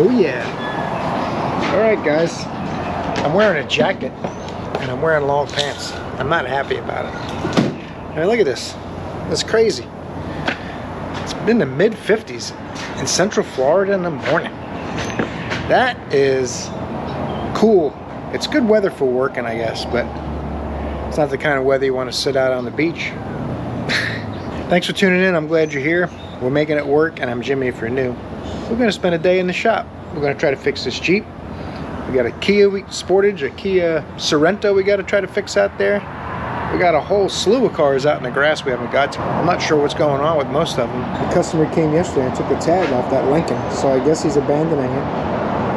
Oh yeah. Alright guys, I'm wearing a jacket and I'm wearing long pants. I'm not happy about it. I mean, look at this. That's crazy. It's been the mid-50s in Central Florida in the morning. That is cool. It's good weather for working, I guess, but it's not the kind of weather you want to sit out on the beach. Thanks for tuning in. I'm glad you're here. We're making it work, and I'm Jimmy if you're new. We're going to spend a day in the shop. We're going to try to fix this Jeep. We got a Kia Sportage, a Kia Sorento we got to try to fix out there. We got a whole slew of cars out in the grass we haven't got to. I'm not sure what's going on with most of them. The customer came yesterday and took the tag off that Lincoln, so I guess he's abandoning it.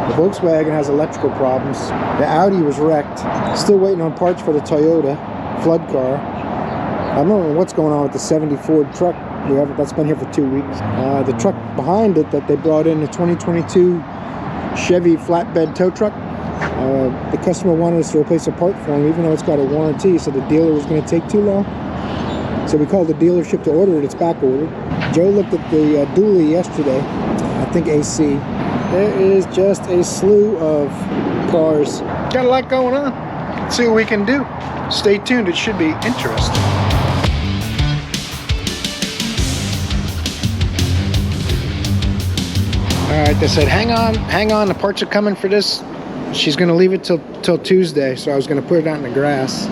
The Volkswagen has electrical problems. The Audi was wrecked. Still waiting on parts for the Toyota flood car. I don't know what's going on with the 70 Ford truck. That's been here for 2 weeks. The truck behind it that they brought in, the 2022 Chevy flatbed tow truck, the customer wanted us to replace a part for him, even though it's got a warranty, so the dealer was going to take too long. So we called the dealership to order it. It's back ordered. Joe looked at the dually yesterday, I think AC. There is just a slew of cars. Got a lot going on. Let's see what we can do. Stay tuned, it should be interesting. Alright, they said, hang on, the parts are coming for this. She's going to leave it till Tuesday, so I was going to put it out in the grass.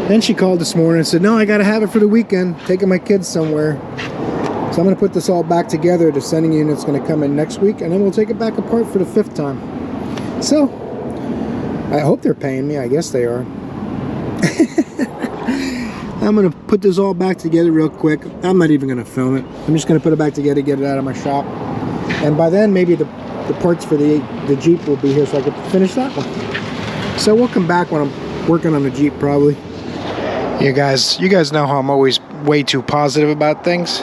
Then she called this morning and said, no, I got to have it for the weekend, taking my kids somewhere. So I'm going to put this all back together. The sending unit's going to come in next week, and then we'll take it back apart for the 5th time. So, I hope they're paying me. I guess they are. I'm going to put this all back together real quick. I'm not even going to film it. I'm just going to put it back together, get it out of my shop. And by then, maybe the parts for the Jeep will be here, so I can finish that one. So we'll come back when I'm working on the Jeep, probably. You guys know how I'm always way too positive about things.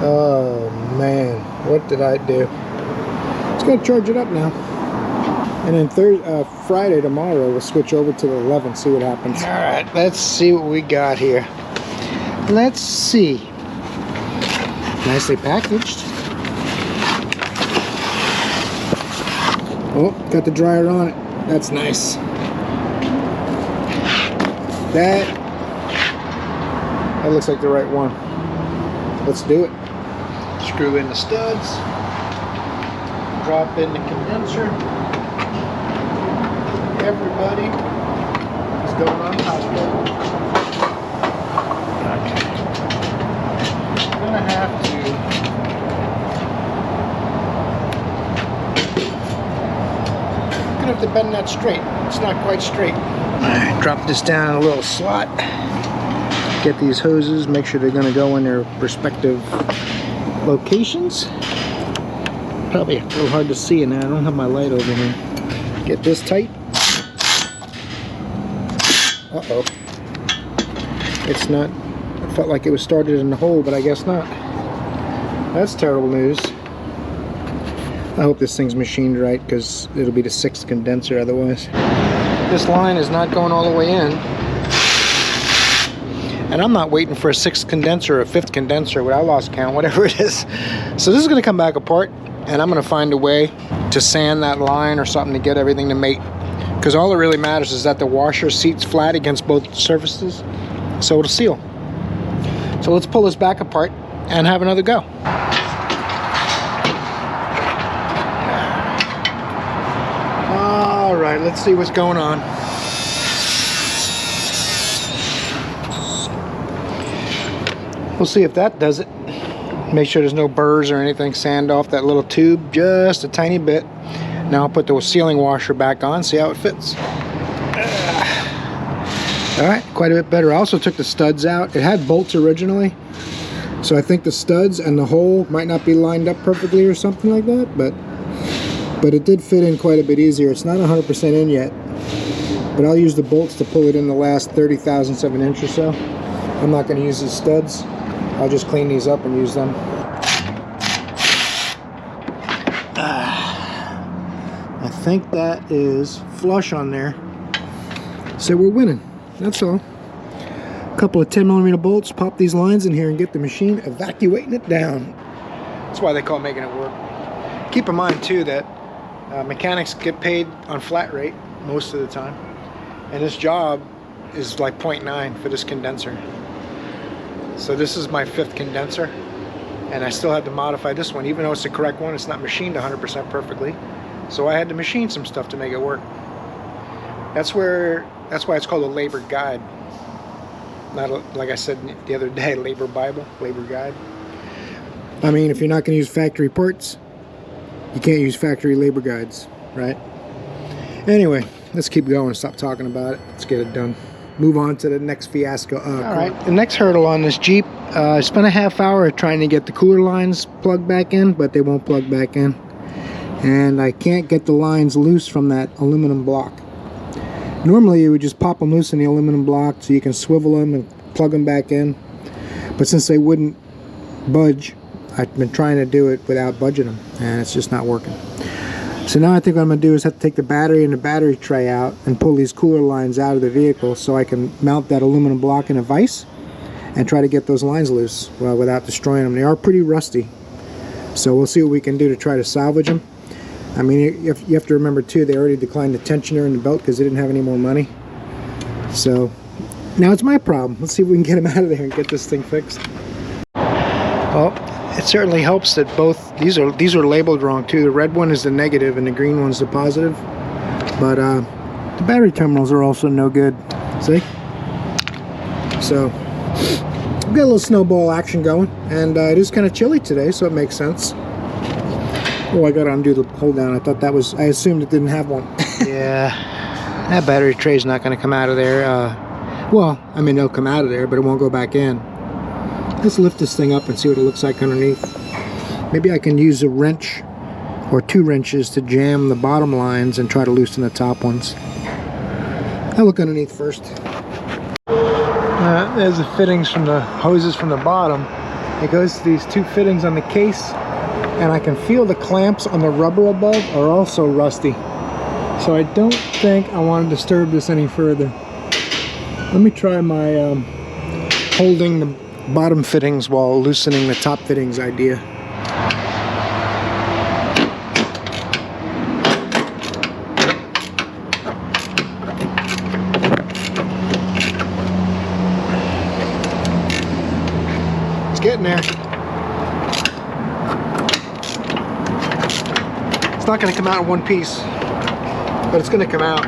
Oh man, what did I do? It's gonna charge it up now. And then Friday, tomorrow, we'll switch over to the 11, see what happens. All right, let's see what we got here. Let's see. Nicely packaged. Oh, got the dryer on it. That's nice. That looks like the right one. Let's do it. Screw in the studs. Drop in the condenser. Everybody is going on top of it. Okay. I'm gonna have to bend that straight. It's not quite straight. Alright, drop this down in a little slot. Get these hoses, make sure they're going to go in their respective locations. Probably a little hard to see in there. I don't have my light over here. Get this tight. Uh-oh. It's not. It felt like it was started in the hole, but I guess not. That's terrible news. I hope this thing's machined right, because it'll be the 6th condenser otherwise. This line is not going all the way in. And I'm not waiting for a 6th condenser or a 5th condenser, I lost count, whatever it is. So this is going to come back apart, and I'm going to find a way to sand that line or something to get everything to mate. Because all that really matters is that the washer seats flat against both surfaces, so it'll seal. So let's pull this back apart and have another go. Alright, let's see what's going on. We'll see if that does it. Make sure there's no burrs or anything. Sand off that little tube just a tiny bit. Now I'll put the sealing washer back on, see how it fits. Alright, quite a bit better. I also took the studs out. It had bolts originally, so I think the studs and the hole might not be lined up perfectly or something like that, but it did fit in quite a bit easier. It's not 100% in yet, but I'll use the bolts to pull it in the last 30 thousandths of an inch or so. I'm not going to use the studs. I'll just clean these up and use them. I think that is flush on there. So we're winning. That's all. A couple of 10mm bolts, pop these lines in here and get the machine evacuating it down. That's why they call making it work. Keep in mind too that mechanics get paid on flat rate most of the time, and this job is like 0.9 for this condenser. So this is my 5th condenser, and I still had to modify this one. Even though it's the correct one, it's not machined 100% perfectly, so I had to machine some stuff to make it work. That's why it's called a labor guide, not a, like I said the other day, labor Bible, labor guide. I mean, if you're not going to use factory parts, you can't use factory labor guides, right? Anyway, let's keep going. Stop talking about it. Let's get it done. Move on to the next fiasco. All right, the next hurdle on this Jeep, I spent a half hour trying to get the cooler lines plugged back in, but they won't plug back in. And I can't get the lines loose from that aluminum block. Normally you would just pop them loose in the aluminum block so you can swivel them and plug them back in. But since they wouldn't budge, I've been trying to do it without budging them, and it's just not working. So now I think what I'm going to do is have to take the battery and the battery tray out and pull these cooler lines out of the vehicle so I can mount that aluminum block in a vise and try to get those lines loose without destroying them. They are pretty rusty, so we'll see what we can do to try to salvage them. I mean, you have to remember too, they already declined the tensioner and the belt because they didn't have any more money. So now it's my problem. Let's see if we can get them out of there and get this thing fixed. Well, it certainly helps that both these are labeled wrong too. The red one is the negative and the green one's the positive. But the battery terminals are also no good. See? So we've got a little snowball action going, and it is kind of chilly today, so it makes sense. Oh, I gotta undo the hold down. I thought that was, I assumed it didn't have one. Yeah, that battery tray is not gonna come out of there. Well, I mean, it'll come out of there, but it won't go back in. Let's lift this thing up and see what it looks like underneath. Maybe I can use a wrench or 2 wrenches to jam the bottom lines and try to loosen the top ones. I'll look underneath first. There's the fittings from the hoses from the bottom. It goes to these 2 fittings on the case, and I can feel the clamps on the rubber above are also rusty. So I don't think I want to disturb this any further. Let me try my holding the bottom fittings while loosening the top fittings idea. It's getting there. It's not going to come out in one piece, but it's going to come out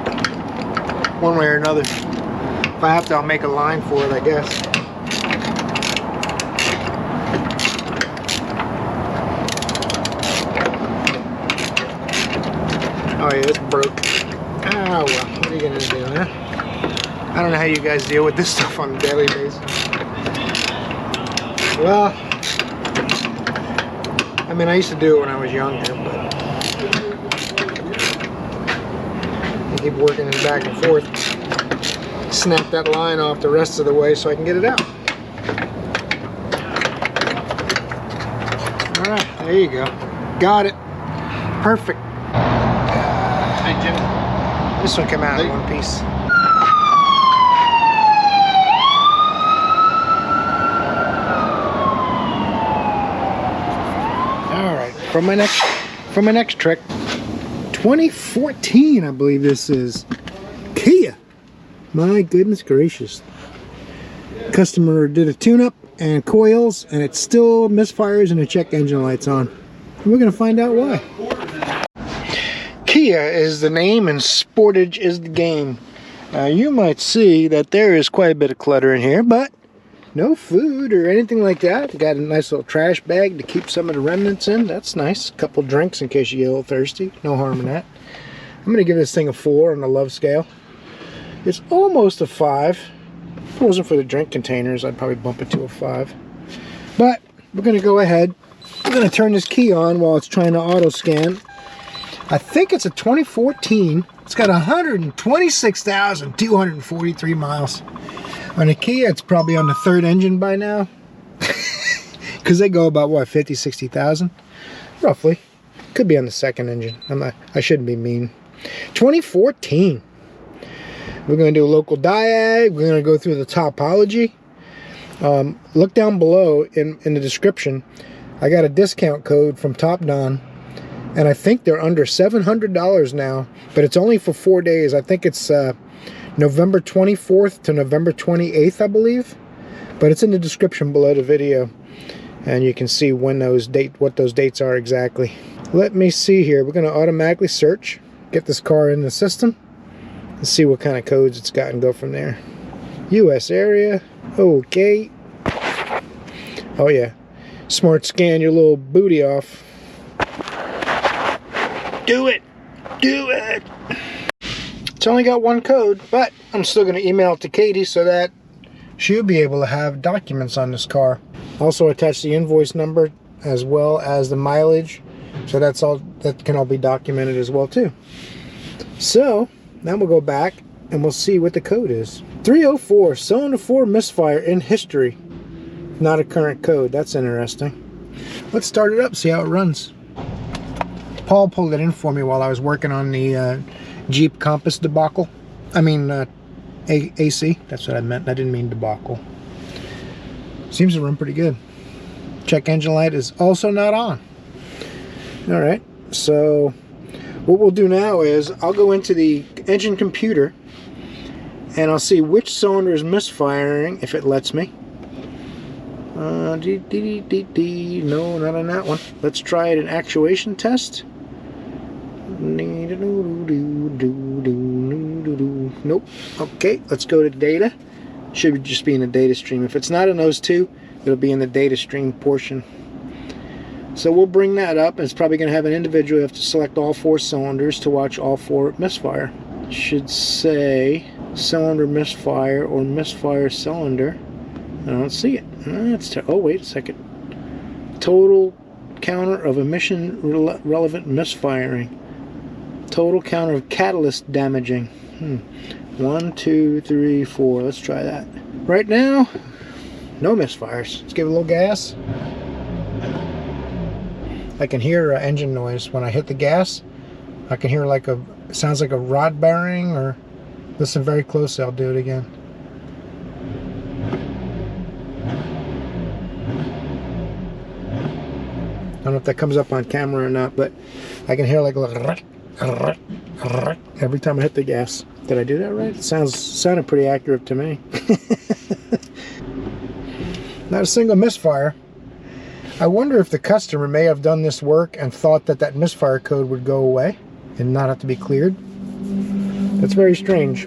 one way or another. If I have to, I'll make a line for it, I guess. Oh yeah, it's broke. Oh well, what are you gonna do, huh? I don't know how you guys deal with this stuff on a daily basis. Well, I mean, I used to do it when I was younger, but I keep working it back and forth. Snap that line off the rest of the way so I can get it out. Alright, there you go. Got it. Perfect. Hey, Jimmy. This one came out in one piece. Alright, for my next trick, 2014 I believe this is. Kia. My goodness gracious. Customer did a tune-up and coils, and it still misfires and the check engine light's on. And we're going to find out why. Kia is the name and Sportage is the game. You might see that there is quite a bit of clutter in here, but no food or anything like that. Got a nice little trash bag to keep some of the remnants in. That's nice. A couple drinks in case you get a little thirsty. No harm in that. I'm going to give this thing a 4 on the love scale. It's almost a 5. If it wasn't for the drink containers, I'd probably bump it to a 5. But we're going to go ahead. I'm going to turn this key on while it's trying to auto scan. I think it's a 2014. It's got 126,243 miles. On a Kia, it's probably on the 3rd engine by now. Because they go about, what, 50, 60,000? Roughly. Could be on the 2nd engine. I shouldn't be mean. 2014. We're going to do a local diag. We're going to go through the topology. Look down below in the description. I got a discount code from TOPDON, And I think they're under $700 now, but it's only for 4 days. I think it's November 24th to November 28th, I believe. But it's in the description below the video, and you can see when what those dates are exactly. Let me see here. We're going to automatically search, get this car in the system, and see what kind of codes it's got and go from there. U.S. area. Okay. Oh yeah. Smart scan your little booty off. Do it! Do it! It's only got one code, but I'm still going to email it to Katie so that she'll be able to have documents on this car. Also attach the invoice number as well as the mileage, so that can all be documented as well too. So now we'll go back and we'll see what the code is. 304, cylinder 4 misfire in history. Not a current code. That's interesting. Let's start it up, see how it runs. Paul pulled it in for me while I was working on the Jeep Compass debacle. I mean AC. That's what I meant. I didn't mean debacle. Seems to run pretty good. Check engine light is also not on. Alright, so what we'll do now is I'll go into the engine computer and I'll see which cylinder is misfiring if it lets me. No, not on that one. Let's try it, an actuation test. Nope. Okay, let's go to data. Should just be in the data stream. If it's not in those two, it'll be in the data stream portion. So we'll bring that up. It's probably going to have an individual. You have to select all 4 cylinders to watch all 4 misfire. It should say cylinder misfire or misfire cylinder. I don't see it. Oh, wait a second. Total counter of emission relevant misfiring. Total counter of catalyst damaging. 1, 2, 3, 4. Let's try that. Right now, no misfires. Let's give it a little gas. I can hear engine noise when I hit the gas. I can hear like it sounds like a rod bearing, or listen very closely. I'll do it again. I don't know if that comes up on camera or not, but I can hear like a little every time I hit the gas. Did I do that right? It sounded pretty accurate to me. Not a single misfire. I wonder if the customer may have done this work and thought that that misfire code would go away and not have to be cleared. That's very strange.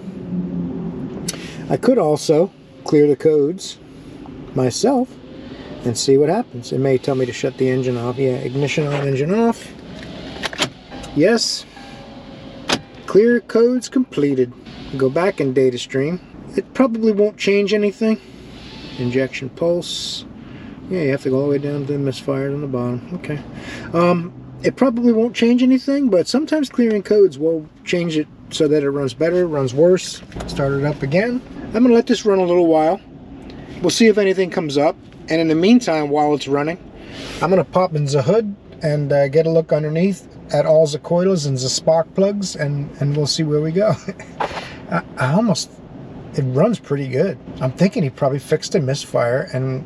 I could also clear the codes myself and see what happens. It may tell me to shut the engine off. Yeah, ignition on, engine off. Yes. Clear codes completed. Go back in data stream. It probably won't change anything. Injection pulse. Yeah, you have to go all the way down to the misfires on the bottom. Okay. It probably won't change anything, but sometimes clearing codes will change it so that it runs better, runs worse. Start it up again. I'm going to let this run a little while. We'll see if anything comes up. And in the meantime, while it's running, I'm going to pop in the hood and get a look underneath at all the coils and the spark plugs, and we'll see where we go. It runs pretty good. I'm thinking he probably fixed a misfire and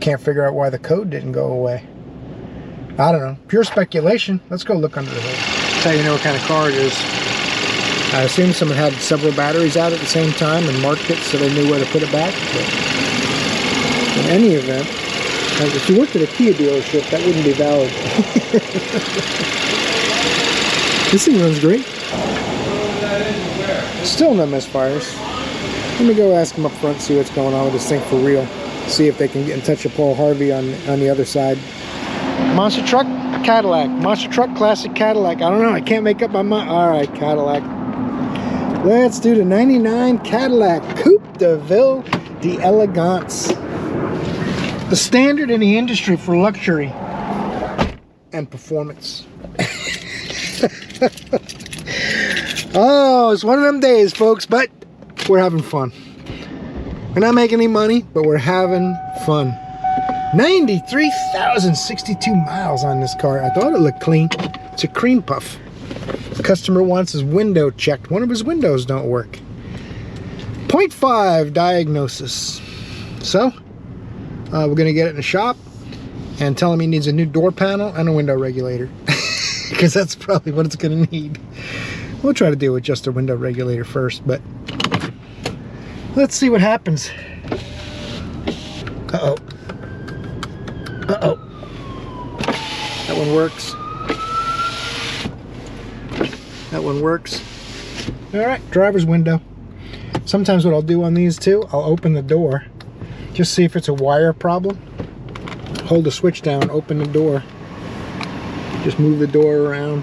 can't figure out why the code didn't go away. I don't know. Pure speculation. Let's go look under the hood. Tell you what kind of car it is. I assume someone had several batteries out at the same time and marked it so they knew where to put it back. But in any event, if you worked at a Kia dealership, that wouldn't be valid. This thing runs great. Still no misfires. Let me go ask them up front, see what's going on with this thing for real. See if they can get in touch with Paul Harvey on the other side. Monster truck, Cadillac. Monster truck, classic Cadillac. I don't know, I can't make up my mind. Alright, Cadillac. Let's do the 99 Cadillac Coupe de Ville d'Elegance. The standard in the industry for luxury and performance. Oh, it's one of them days, folks, but we're having fun. We're not making any money, but we're having fun. 93,062 miles on this car. I thought it looked clean. It's a cream puff. The customer wants his window checked. One of his windows don't work. 0.5 diagnosis. So, we're going to get it in the shop and tell him he needs a new door panel and a window regulator. because that's probably what it's going to need. We'll try to deal with just a window regulator first, but let's see what happens. Uh-oh. Uh-oh. That one works. That one works. All right, driver's window. Sometimes what I'll do on these too, I'll open the door, just see if it's a wire problem. Hold the switch down, open the door. Just move the door around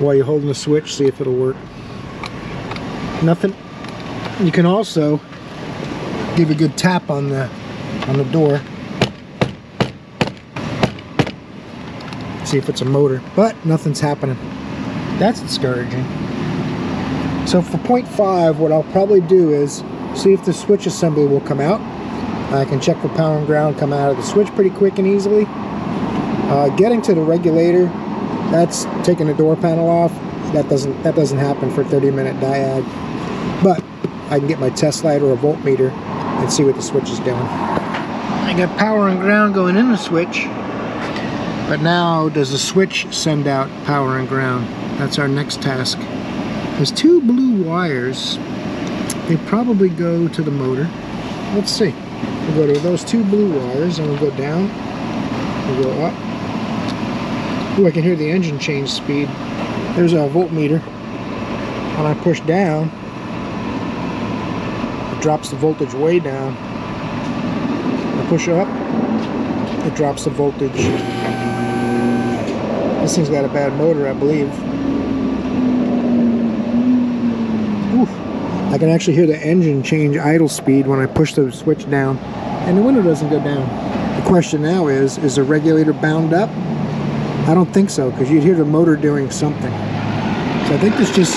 while you're holding the switch, see if it'll work. Nothing. You can also give a good tap on the door. See if it's a motor, but nothing's happening. That's discouraging. So for 0.5, what I'll probably do is see if the switch assembly will come out. I can check for power and ground, come out of the switch pretty quick and easily. Getting to the regulator, that's taking the door panel off. That doesn't happen for a 30-minute diag. But I can get my test light or a voltmeter and see what the switch is doing. I got power and ground going in the switch, but now does the switch send out power and ground? That's our next task. There's two blue wires. They probably go to the motor. Let's see. We'll go to those two blue wires and we'll go down. We'll go up. Ooh, I can hear the engine change speed. There's a voltmeter. When I push down, it drops the voltage way down. When I push up, it drops the voltage. This thing's got a bad motor, I believe. Ooh, I can actually hear the engine change idle speed when I push the switch down, and the window doesn't go down. The question now is the regulator bound up? I don't think so, because you'd hear the motor doing something. So I think this just...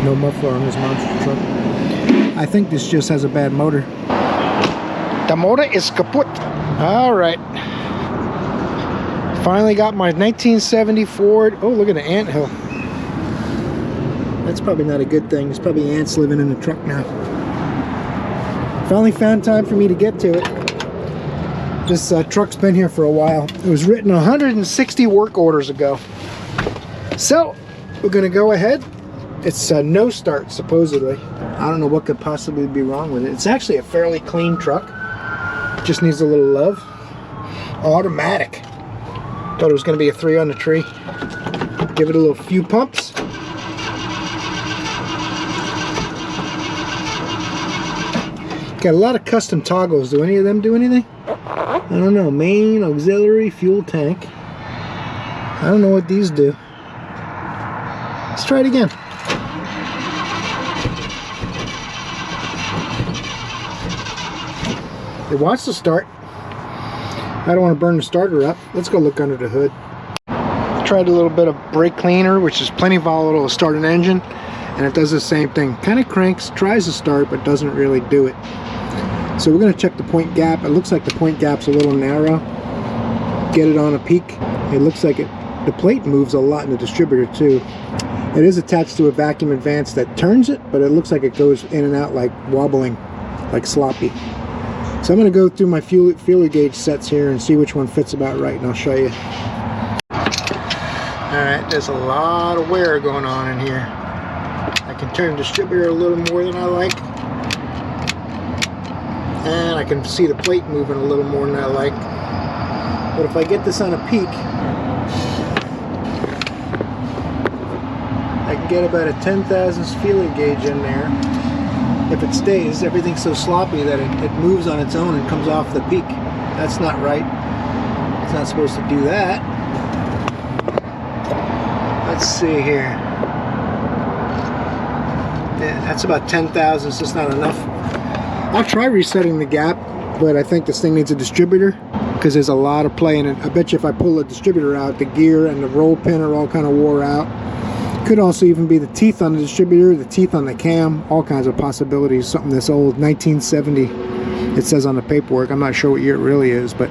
No muffler on this monster truck. I think this just has a bad motor. The motor is kaput. All right. Finally got my 1970 Ford. Oh, look at the anthill. That's probably not a good thing. There's probably ants living in the truck now. Finally found time for me to get to it. This truck's been here for a while. It was written 160 work orders ago. So, we're gonna go ahead. It's a no start, supposedly. I don't know what could possibly be wrong with it. It's actually a fairly clean truck. Just needs a little love. Automatic. Thought it was gonna be a 3 on the tree. Give it a little few pumps. Got a lot of custom toggles. Do any of them do anything? I don't know. Main, auxiliary, fuel tank. I don't know what these do. Let's try it again. It wants to start. I don't want to burn the starter up. Let's go look under the hood. Tried a little bit of brake cleaner, which is plenty volatile to start an engine, and it does the same thing. Kind of cranks, tries to start, but doesn't really do it. So we're going to check the point gap. It looks like the point gap's a little narrow. Get it on a peak. It looks like the plate moves a lot in the distributor too. It is attached to a vacuum advance that turns it, but it looks like it goes in and out like wobbling, like sloppy. So I'm going to go through my feeler gauge sets here and see which one fits about right, and I'll show you. Alright, there's a lot of wear going on in here. I can turn the distributor a little more than I like. And I can see the plate moving a little more than I like. But if I get this on a peak, I can get about a 10 thousandths feeler gauge in there. If it stays, everything's so sloppy that it moves on its own and comes off the peak. That's not right. It's not supposed to do that. Let's see here. Yeah, that's about 10 thousandths. That's not enough. I'll try resetting the gap, but I think this thing needs a distributor because there's a lot of play in it. I bet you if I pull the distributor out, the gear and the roll pin are all kind of wore out. Could also even be the teeth on the distributor, the teeth on the cam, all kinds of possibilities. Something this old, 1970, it says on the paperwork. I'm not sure what year it really is, but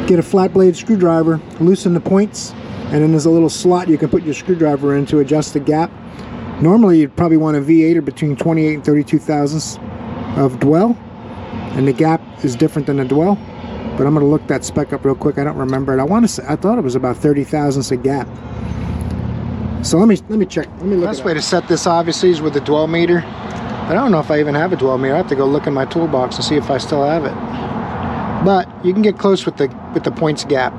get a flat blade screwdriver, loosen the points, and then there's a little slot you can put your screwdriver in to adjust the gap. Normally you'd probably want a V8 between 28 and 32 thousandths of dwell, and the gap is different than the dwell. but I'm going to look that spec up real quick. I don't remember it. I thought it was about 30 thousandths a gap. So let me check. Let me look. The best way to set this obviously is with the dwell meter. I don't know if I even have a dwell meter. I have to go look in my toolbox and see if I still have it. But you can get close with the points gap.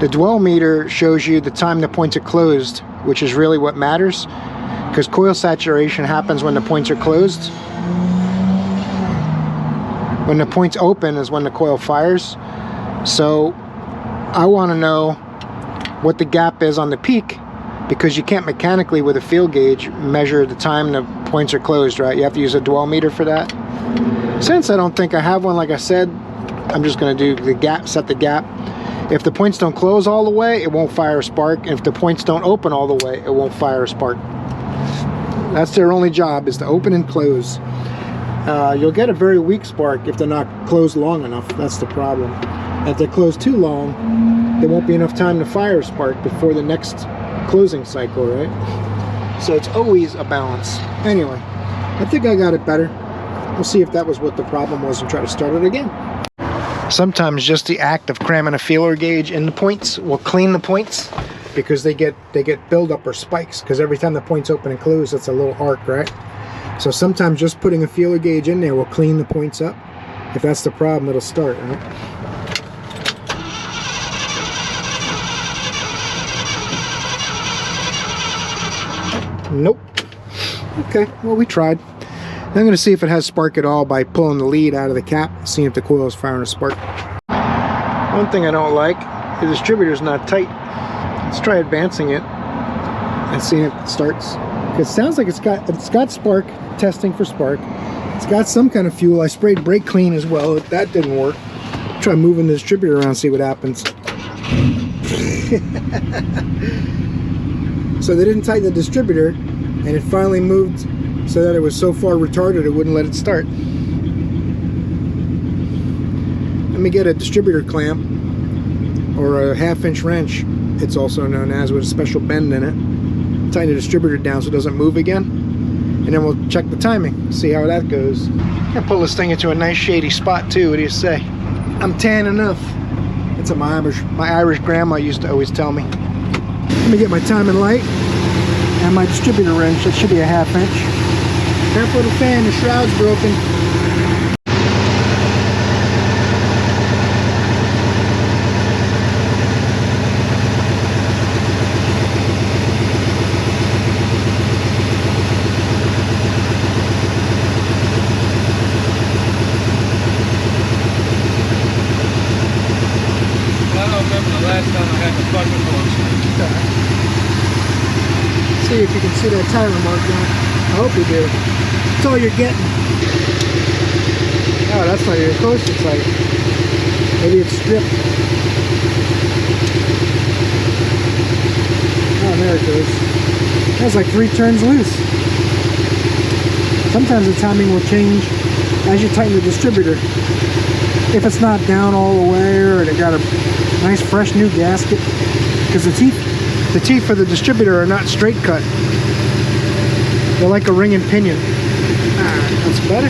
The dwell meter shows you the time the points are closed, which is really what matters, because coil saturation happens when the points are closed. When the points open is when the coil fires. So I want to know what the gap is on the peak, because you can't mechanically with a field gauge measure the time the points are closed, right? You have to use a dwell meter for that. Since I don't think I have one, like I said, I'm just going to do the gap, set the gap. If the points don't close all the way, it won't fire a spark. And if the points don't open all the way, it won't fire a spark. That's their only job, is to open and close. You'll get a very weak spark if they're not closed long enough. That's the problem. If they're closed too long, there won't be enough time to fire a spark before the next closing cycle, right? So it's always a balance. Anyway, I think I got it better. We'll see if that was what the problem was and try to start it again. Sometimes just the act of cramming a feeler gauge in the points will clean the points, because they get buildup or spikes, because every time the points open and close, it's a little arc, right? So sometimes just putting a feeler gauge in there will clean the points up. If that's the problem, it'll start, right? Nope. Okay, well, we tried. I'm going to see if it has spark at all by pulling the lead out of the cap, seeing if the coil is firing a spark. One thing I don't like, the distributor's not tight. Let's try advancing it and seeing if it starts. It sounds like it's got spark, testing for spark. It's got some kind of fuel. I sprayed brake clean as well. That didn't work. Try moving the distributor around, see what happens. So they didn't tighten the distributor, and it finally moved so that it was so far retarded it wouldn't let it start. Let me get a distributor clamp, or a 1/2-inch wrench, it's also known as, with a special bend in it. Tighten the distributor down so it doesn't move again, and then we'll check the timing, see how that goes. I'm gonna pull this thing into a nice shady spot too. What do you say? I'm tan enough. That's what my Irish grandma used to always tell me. Let me get my timing light and my distributor wrench. That should be a 1/2-inch. Careful of the fan, the shroud's broken. See if you can see that tire mark there. I hope you do. That's all you're getting. Oh, that's not even close to tight. Maybe it's stripped. Oh, there it goes. That's like 3 turns loose. Sometimes the timing will change as you tighten the distributor. If it's not down all the way, or it got a nice fresh new gasket, because the teeth for the distributor are not straight cut. They're like a ring and pinion. That's better.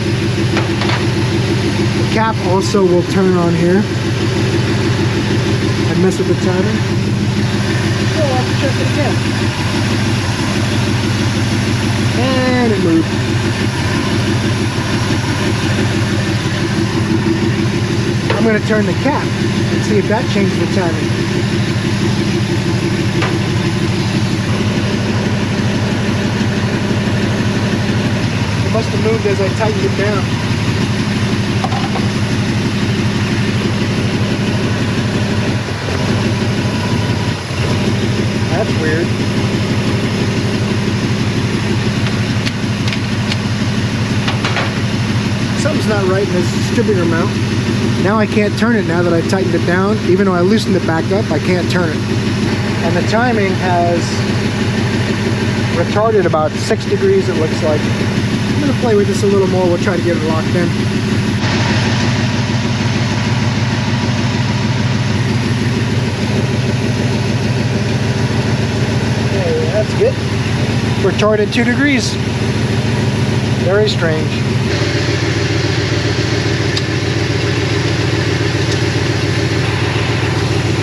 The cap also will turn on here and mess with the timing. Oh, I'll have to check it again. And it moved. I'm going to turn the cap and see if that changes the timing. It must have moved as I tightened it down. That's weird. Something's not right in this distributor mount. Now I can't turn it now that I tightened it down. Even though I loosened it back up, I can't turn it. And the timing has retarded about 6 degrees, it looks like. I'm going to play with this a little more. We'll try to get it locked in. Okay, that's good. Retarded 2 degrees. Very strange.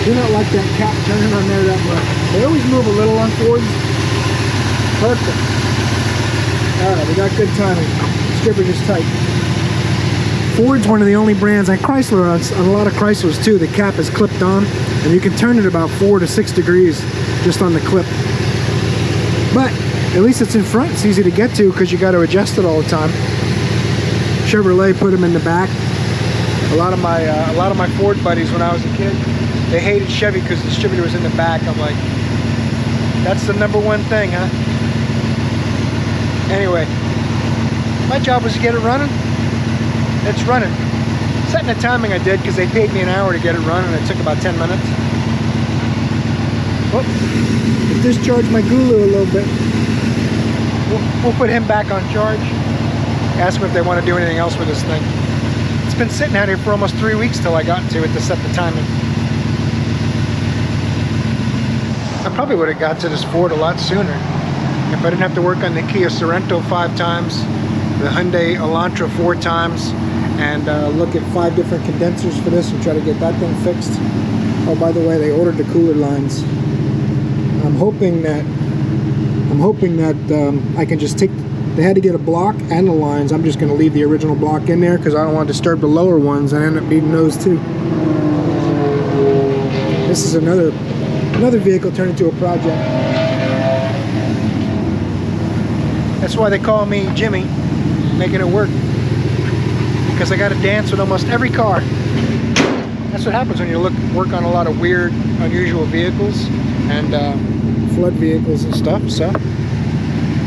Do not like that cap turning on there that much. They always move a little on Fords. Perfect. Alright, we got good timing. Skipper just tight. Ford's one of the only brands, and Chrysler, on a lot of Chryslers too, the cap is clipped on, and you can turn it about 4 to 6 degrees just on the clip. But at least it's in front. It's easy to get to because you got to adjust it all the time. Chevrolet put them in the back. A lot of my Ford buddies when I was a kid, they hated Chevy because the distributor was in the back. I'm like, that's the #1 thing, huh? Anyway, my job was to get it running. It's running. Setting the timing I did because they paid me an hour to get it running. It took about 10 minutes. Oh, it discharged my Gulu a little bit. We'll put him back on charge. Ask him if they want to do anything else with this thing. It's been sitting out here for almost 3 weeks till I got to it to set the timing. I probably would have got to this Ford a lot sooner if I didn't have to work on the Kia Sorento 5 times, the Hyundai Elantra 4 times, and look at 5 different condensers for this and try to get that thing fixed. Oh, by the way, they ordered the cooler lines. I'm hoping that I can just take. They had to get a block and the lines. I'm just going to leave the original block in there because I don't want to disturb the lower ones and end up needing those too. This is another vehicle turned into a project. That's why they call me Jimmy, making it work. Because I got to dance with almost every car. That's what happens when you work on a lot of weird, unusual vehicles and flood vehicles and stuff. So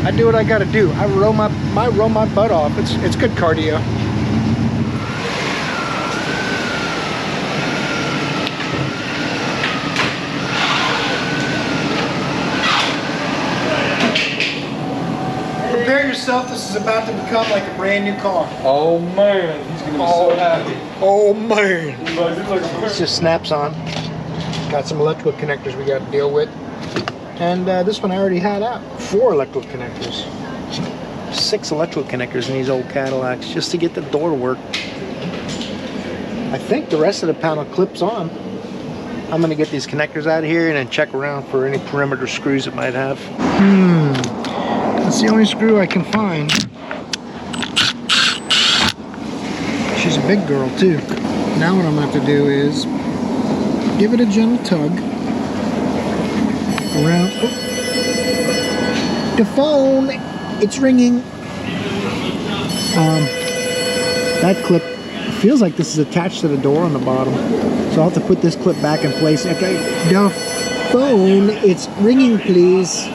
I do what I got to do. I roll my butt off. It's good cardio. Prepare yourself. This is about to become like a brand new car. Oh man, he's gonna be so happy. Oh man. This just snaps on. Got some electrical connectors we got to deal with. And this one I already had out. 4 electrical connectors. 6 electrical connectors in these old Cadillacs just to get the door to work. I think the rest of the panel clips on. I'm going to get these connectors out of here and then check around for any perimeter screws it might have. That's the only screw I can find. She's a big girl too. Now what I'm going to have to do is give it a gentle tug around. Oh. The phone, it's ringing. That clip feels like this is attached to the door on the bottom, so I'll have to put this clip back in place. Okay, the phone, it's ringing, please.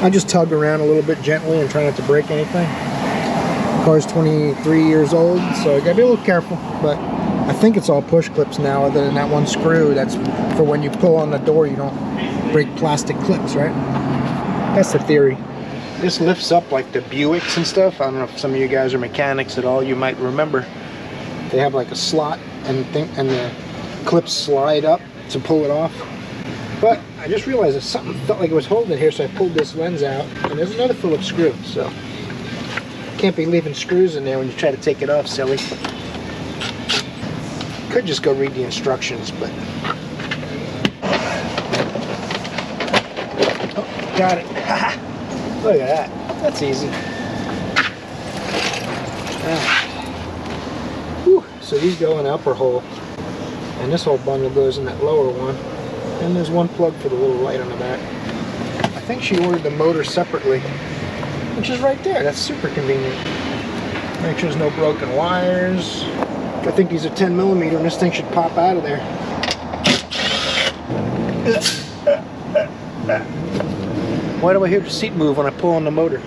I just tug around a little bit gently and try not to break anything. The car's 23 years old, so I gotta be a little careful, but I think it's all push clips now, other than that one screw that's for when you pull on the door you don't break plastic clips, right? That's the theory. This lifts up like the Buicks and stuff. I don't know if some of you guys are mechanics at all. You might remember they have like a slot and the clips slide up to pull it off. But I just realized that something felt like it was holding it here, so I pulled this lens out, and there's another Phillips screw. So can't be leaving screws in there when you try to take it off, silly. Could just go read the instructions, but oh, got it. Look at that. That's easy. Whew. So these go in the upper hole, and this whole bundle goes in that lower one. And there's one plug for the little light on the back. I think she ordered the motor separately, which is right there. That's super convenient. Make sure there's no broken wires. I think these are 10mm, and this thing should pop out of there. Why do I hear the seat move when I pull on the motor?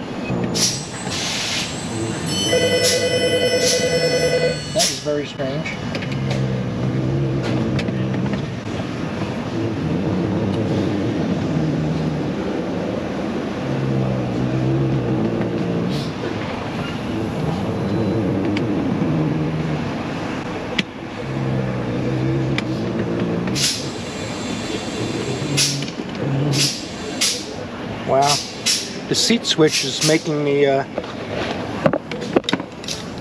That is very strange. Wow, the seat switch is making me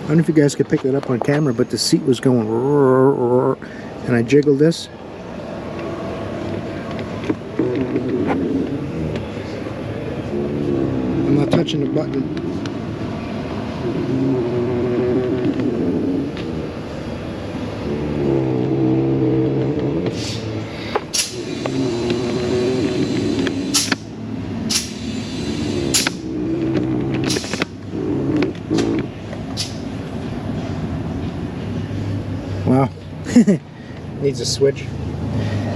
I don't know if you guys could pick that up on camera, but the seat was going and I jiggled this. I'm not touching the button. Wow. Needs a switch.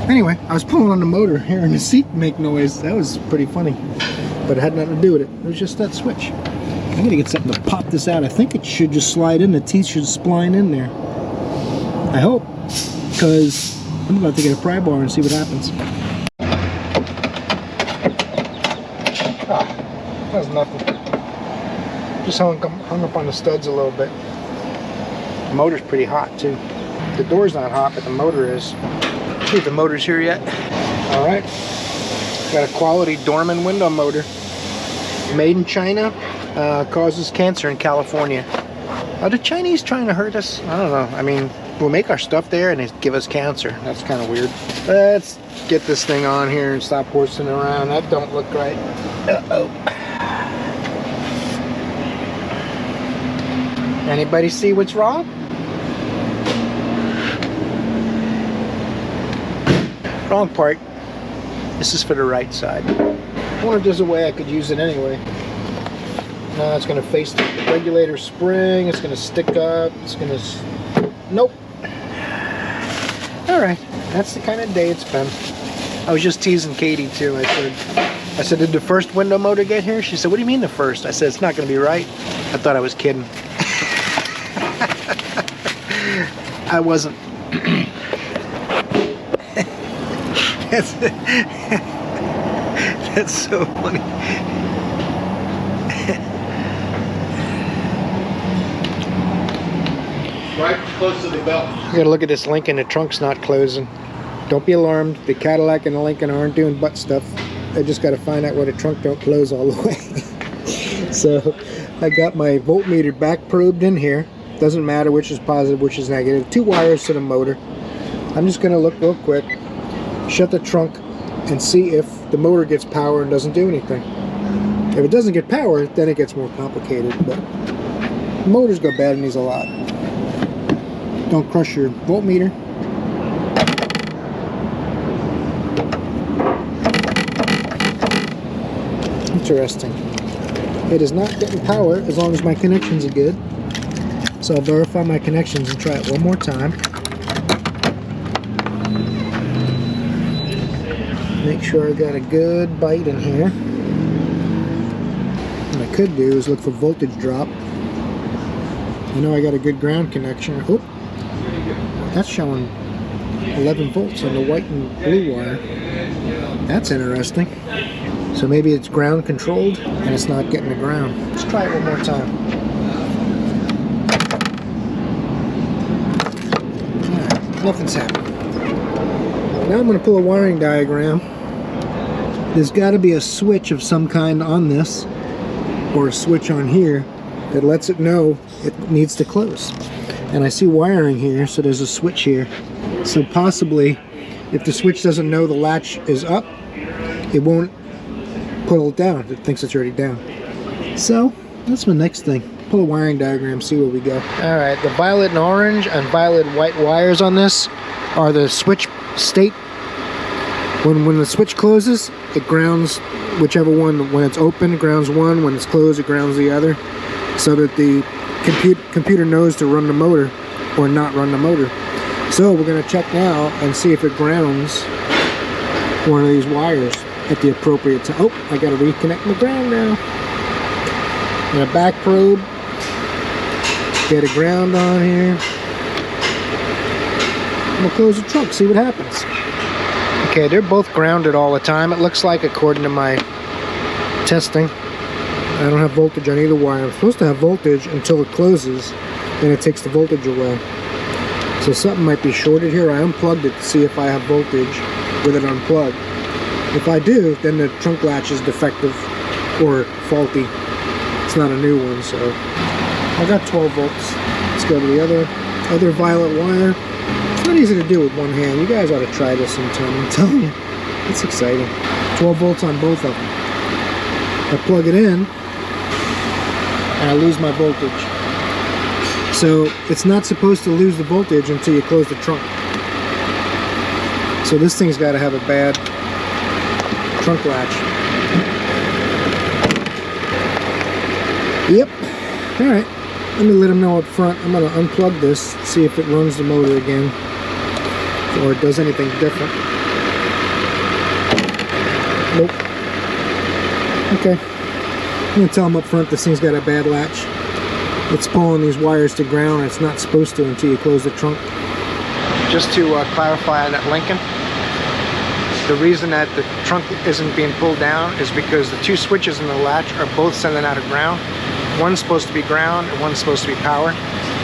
Anyway, I was pulling on the motor, hearing the seat make noise. That was pretty funny. But it had nothing to do with it. It was just that switch. I'm gonna get something to pop this out. I think it should just slide in. The teeth should spline in there. I hope. Because I'm about to get a pry bar and see what happens. Ah, that was nothing. Just hung up on the studs a little bit. The motor's pretty hot too. The door's not hot, but the motor is. See if the motor's here yet. Alright. Got a quality Dorman window motor. Made in China. Causes cancer in California. Are the Chinese trying to hurt us? I don't know. I mean, we'll make our stuff there and they give us cancer. That's kind of weird. Let's get this thing on here and stop horsing around. That don't look right. Uh-oh. Anybody see what's wrong? Wrong part. This is for the right side. I wonder if there's a way I could use it anyway. No, it's going to face the regulator spring. It's going to stick up. It's going to... Nope. Alright. That's the kind of day it's been. I was just teasing Katie too. I said, did the first window motor get here? She said, what do you mean the first? I said, it's not going to be right. I thought I was kidding. I wasn't. That's so funny. Right close to the belt. You gotta look at this Lincoln. The trunk's not closing. Don't be alarmed. The Cadillac and the Lincoln aren't doing butt stuff. I just gotta find out why the trunk don't close all the way. So I got my voltmeter back probed in here. Doesn't matter which is positive, which is negative. 2 wires to the motor. I'm just gonna look real quick, shut the trunk, and see if the motor gets power and doesn't do anything. If it doesn't get power, then it gets more complicated. But motors go bad in these a lot. Don't crush your voltmeter. Interesting. It is not getting power as long as my connections are good. So I'll verify my connections and try it one more time. Make sure I got a good bite in here. What I could do is look for voltage drop. I know I got a good ground connection. Oh, that's showing 11 volts on the white and blue wire. That's interesting. So maybe it's ground controlled and it's not getting the ground. Let's try it one more time. Alright, nothing's happening. Now I'm going to pull a wiring diagram. There's got to be a switch of some kind on this, or a switch on here, that lets it know it needs to close. And I see wiring here, so there's a switch here. So possibly, if the switch doesn't know the latch is up, it won't pull it down. It thinks it's already down. So that's my next thing. Pull a wiring diagram, see where we go. Alright, the violet and orange and violet white wires on this are the switch state. When the switch closes, it grounds whichever one. When it's open, it grounds one. When it's closed, it grounds the other. So that the computer knows to run the motor or not run the motor. So we're going to check now and see if it grounds one of these wires at the appropriate time. Oh, I got to reconnect my ground now. And a back probe. Get a ground on here. I'm going to close the trunk, see what happens. Okay, they're both grounded all the time, it looks like, according to my testing. I don't have voltage on either wire. I'm supposed to have voltage until it closes, then it takes the voltage away. So something might be shorted here. I unplugged it to see if I have voltage with it unplugged. If I do, then the trunk latch is defective or faulty. It's not a new one, so I got 12 volts. Let's go to the other violet wire. It's not easy to do with one hand. You guys ought to try this sometime. I'm telling you, it's exciting. 12 volts on both of them. I plug it in, and I lose my voltage. So it's not supposed to lose the voltage until you close the trunk. So this thing's got to have a bad trunk latch. Yep. All right. Let me let them know up front. I'm going to unplug this, see if it runs the motor again, or it does anything different. Nope. Okay. I'm going to tell them up front this thing's got a bad latch. It's pulling these wires to ground. It's not supposed to until you close the trunk. Just to clarify on that Lincoln, the reason that the trunk isn't being pulled down is because the two switches in the latch are both sending out a ground. One's supposed to be ground and one's supposed to be power.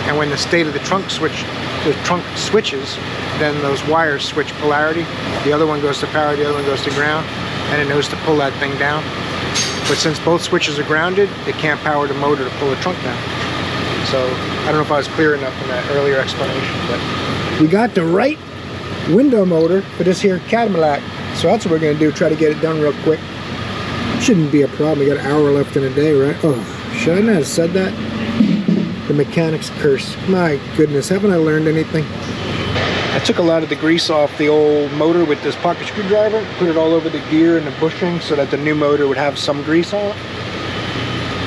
And when the state of the trunk switches, then those wires switch polarity. The other one goes to power, the other one goes to ground, and it knows to pull that thing down. But since both switches are grounded, it can't power the motor to pull the trunk down. So I don't know if I was clear enough in that earlier explanation, but we got the right window motor for this here Cadillac. So that's what we're going to do, try to get it done real quick. Shouldn't be a problem. We got an hour left in the day, right? Oh, should I not have said that? The mechanic's curse. My goodness, haven't I learned anything? I took a lot of the grease off the old motor with this pocket screwdriver, put it all over the gear and the bushing so that the new motor would have some grease on it.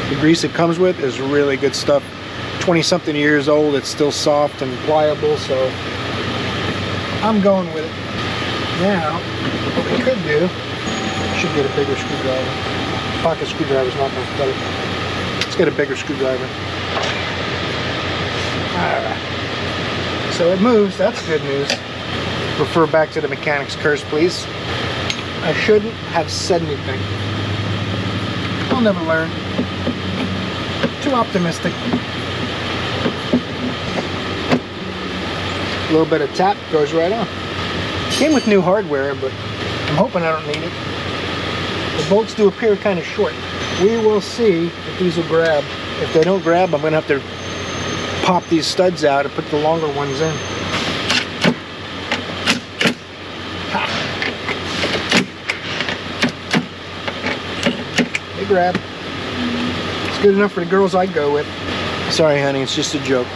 The grease it comes with is really good stuff. 20-something years old, it's still soft and pliable, so I'm going with it. Now, what we could do, should get a bigger screwdriver. Pocket screwdriver's not much better. Let's get a bigger screwdriver. Alright. So it moves, that's good news. Refer back to the mechanic's curse, please. I shouldn't have said anything. I'll never learn. Too optimistic. A little bit of tap goes right on. Came with new hardware, but I'm hoping I don't need it. The bolts do appear kind of short. We will see if these will grab. If they don't grab, I'm going to have to pop these studs out and put the longer ones in. Ha. They grab. It's good enough for the girls I go with. Sorry, honey, it's just a joke.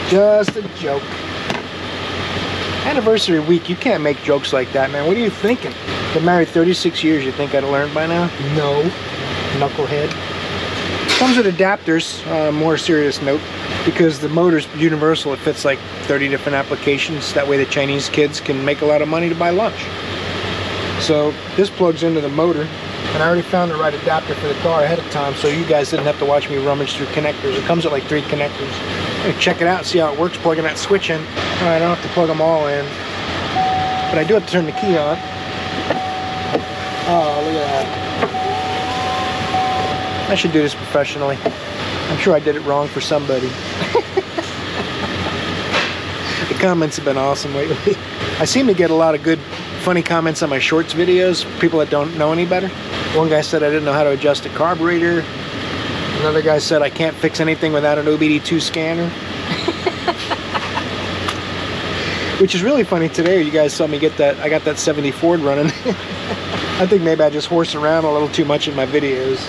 Just a joke. Anniversary week, you can't make jokes like that, man. What are you thinking? Been married 36 years, you think I'd have learned by now? No. Knucklehead. Comes with adapters, more serious note, because the motor's universal. It fits like 30 different applications. That way the Chinese kids can make a lot of money to buy lunch. So this plugs into the motor, and I already found the right adapter for the car ahead of time, so you guys didn't have to watch me rummage through connectors. It comes with like 3 connectors. I'm gonna check it out and see how it works, plugging that switch in. All right, I don't have to plug them all in, but I do have to turn the key on. Oh, look at that. I should do this professionally. I'm sure I did it wrong for somebody. The comments have been awesome lately. I seem to get a lot of good, funny comments on my shorts videos, people that don't know any better. One guy said I didn't know how to adjust a carburetor. Another guy said I can't fix anything without an OBD2 scanner. Which is really funny today. You guys saw me get that. I got that 70 Ford running. I think maybe I just horse around a little too much in my videos.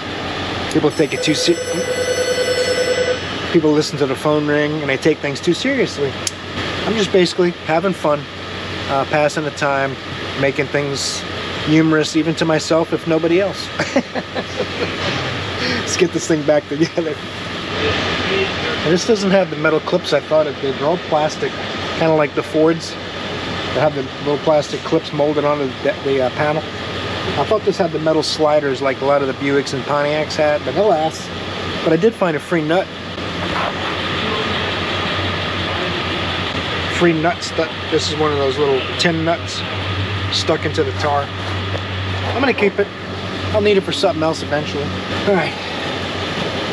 People take it too seriously. People listen to the phone ring and they take things too seriously. I'm just basically having fun, passing the time, making things humorous even to myself if nobody else. Let's get this thing back together. And this doesn't have the metal clips I thought it did. They're all plastic, kind of like the Fords. They have the little plastic clips molded onto the panel. I thought this had the metal sliders like a lot of the Buicks and Pontiacs had, but alas. But I did find a free nut. Free nuts. This is one of those little tin nuts stuck into the tar. I'm gonna keep it. I'll need it for something else eventually. All right,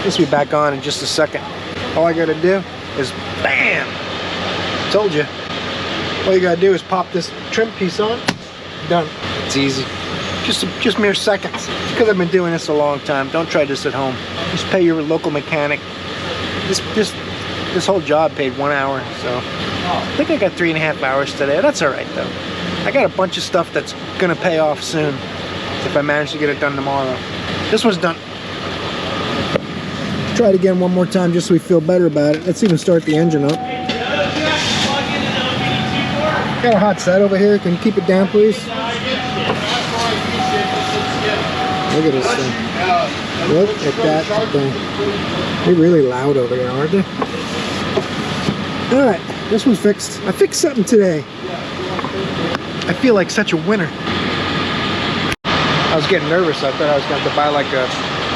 this will be back on in just a second. All I gotta do is bam. Told you. All you gotta do is pop this trim piece on. Done. It's easy. Just mere seconds. It's because I've been doing this a long time. Don't try this at home. Just pay your local mechanic This whole job paid 1 hour, so I think I got 3.5 hours today. That's all right though. I got a bunch of stuff that's gonna pay off soon if I manage to get it done tomorrow. This one's done. Try it again one more time just so we feel better about it. Let's even start the engine up. Got a hot set over here. Can you keep it down, please? Look at this thing. Look at that thing. They're really loud over here, aren't they? Alright, this one's fixed. I fixed something today. I feel like such a winner. I was getting nervous. I thought I was going to have to buy like a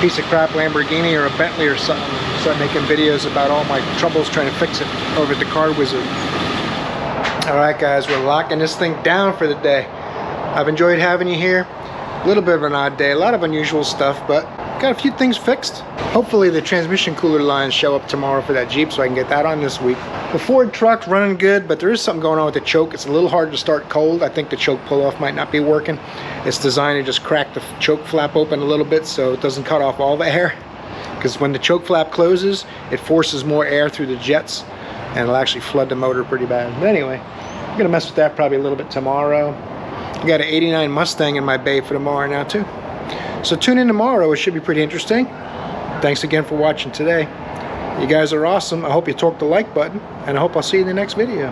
piece of crap Lamborghini or a Bentley or something. Start making videos about all my troubles trying to fix it over at the Car Wizard. Alright guys, we're locking this thing down for the day. I've enjoyed having you here. A little bit of an odd day, a lot of unusual stuff, but got a few things fixed. Hopefully the transmission cooler lines show up tomorrow for that Jeep so I can get that on this week. The Ford truck's running good, but there is something going on with the choke. It's a little hard to start cold. I think the choke pull-off might not be working. It's designed to just crack the choke flap open a little bit so it doesn't cut off all the air. Because when the choke flap closes, it forces more air through the jets and it'll actually flood the motor pretty bad. But anyway, I'm gonna mess with that probably a little bit tomorrow. I got an 89 Mustang in my bay for tomorrow now too. So tune in tomorrow, it should be pretty interesting. Thanks again for watching today. You guys are awesome. I hope you torque the like button, and I hope I'll see you in the next video.